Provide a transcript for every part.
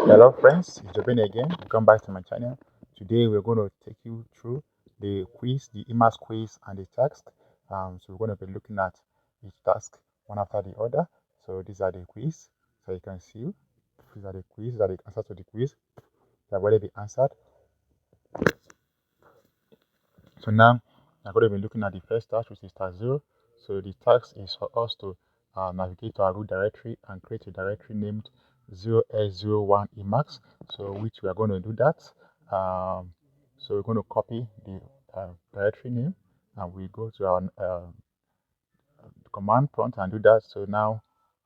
Hello friends, it's Jobin again. Welcome back to my channel. Today we're going to take you through the quiz, the Emacs quiz and the task. So we're going to be looking at each task one after the other. So these are the quiz. So you can see these are the quiz, these are the answers to the quiz. They have already been answered. So now I'm going to be looking at the first task, which is task 0. So the task is for us to navigate to our root directory and create a directory named 0s01 Emacs. So which we are going to do that. So we're going to copy the directory name and we go to our command prompt and do that. So now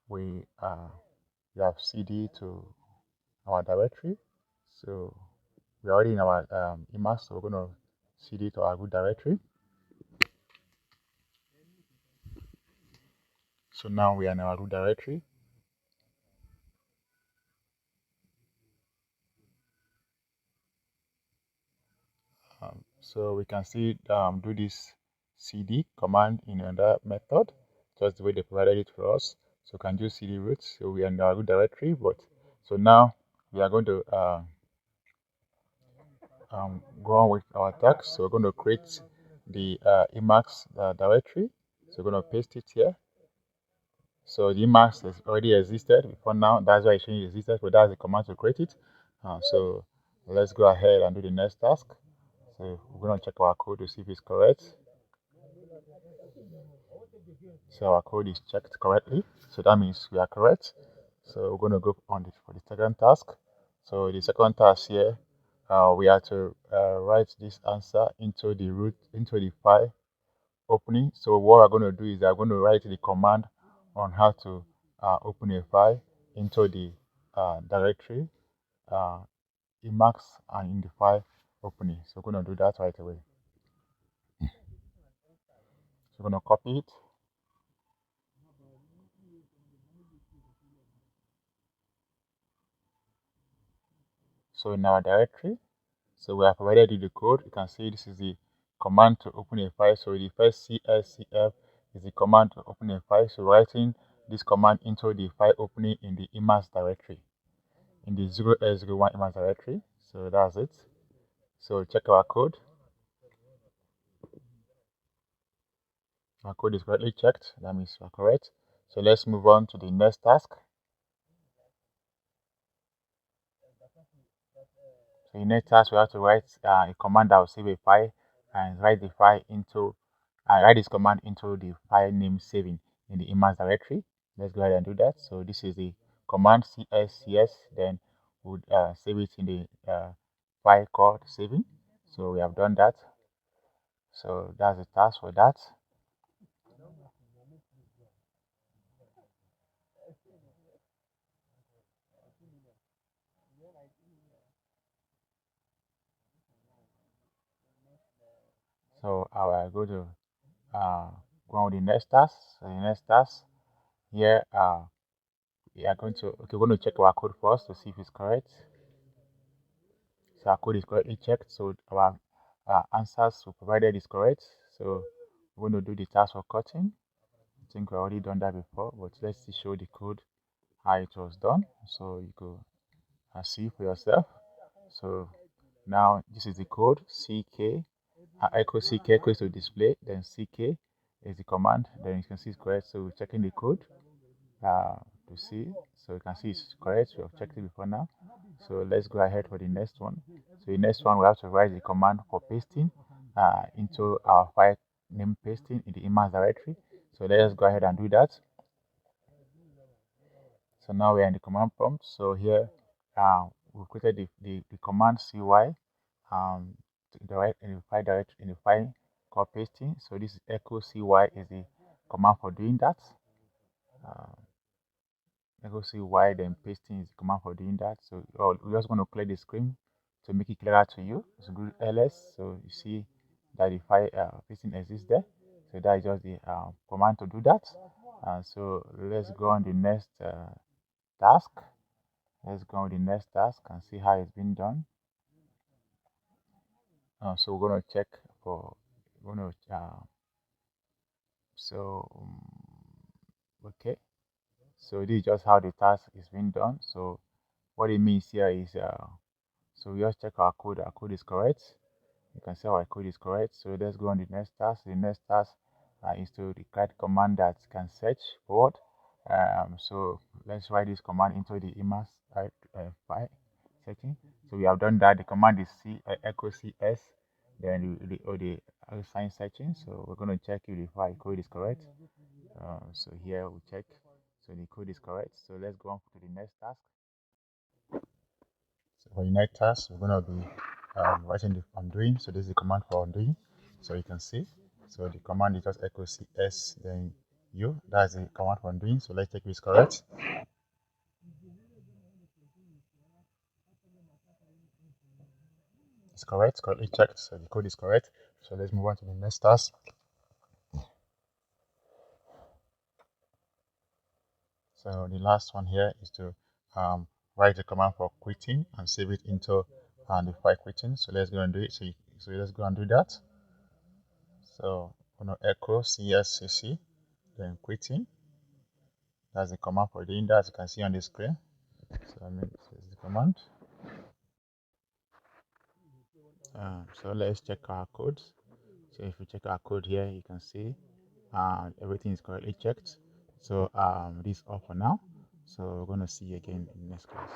we have cd to our directory. So we're already in our Emacs, so we're going to cd to our root directory. So now we are in our root directory. So we can see do this cd command in another method, just the way they provided it for us. So we can do cd root. So we are in our root directory, but so now we are going to go on with our task. So we're going to create the Emacs directory. So we're going to paste it here. So the Emacs has already existed before now. That's why it's showing it existed, but that's the command to create it. So let's go ahead and do the next task. So we're going to check our code to see if it's correct. So our code is checked correctly. So that means we are correct. So we're going to go on for the second task. So the second task here, we have to write this answer into the file opening. So what we're going to do is I'm going to write the command on how to open a file into the directory Emacs and in the file opening. So we're going to do that right away. So we're going to copy it. So in our directory, so we have provided you the code. You can see this is the command to open a file. So the first CLCF is the command to open a file. So writing this command into the file opening in the Emacs directory, in the 0s01 Emacs directory. So that's it. So check our code. Our code is correctly checked. That means we're correct. So let's move on to the next task. So in next task, we have to write a command that will save a file and write the file into write this command into the file name saving in the Emacs directory. Let's go ahead and do that. So this is the command cscs, then would save it in the file called saving. So we have done that. So that's the task for that. So I will go to go on with the next task. So the next task here, we are going to we're going to check our code first to see if it's correct. So our code is correctly checked. So our answers we provided is correct. So we're going to do the task for cutting. I think we already done that before, but let's see, show the code how it was done. So you could see for yourself. So now this is the code CK echo CK equals to display, then CK is the command, then you can see it's correct. So we're checking the code to see. So you can see it's correct. We have checked it before now. So let's go ahead for the next one. So the next one we have to write the command for pasting into our file name pasting in the Emacs directory. So let's go ahead and do that. So now we are in the command prompt. So here we've created the command cy direct in the file called pasting. So this is echo cy is the command for doing that. Echo cy then pasting is the command for doing that. So we're just going to clear the screen to make it clearer to you. So go ls. So you see that the file pasting exists there. So that is just the command to do that. So let's go on the next task. Let's go on the next task and see how it's been done. So we're going to check for we're going to so okay, so this is just how the task is being done. So what it means here is so we just check our code. Our code is correct. You can see our code is correct. So let's go on the next task. The next task is to write command that can search for what. So let's write this command into the Emacs file searching. So we have done that. The command is echo cs, then the sign searching. So we're going to check if the file code is correct. So here we check. So the code is correct. So let's go on to the next task. So for the next task, we're going to be writing the undoing. So this is the command for undoing. So you can see. So the command is just echo cs, then u. That's the command for undoing. So let's check if it's correct. It's correct, correctly checked. So the code is correct. So let's move on to the next task. So the last one here is to write the command for quitting and save it into the file quitting. So let's go and do it. So let's go and do that. So I'm going to echo cscc, then quitting. That's the command for doing that, as you can see on the screen. So this is the command. So let's check our code. So if you check our code here, you can see everything is correctly checked. So this is all for now. So we're going to see you again in the next class.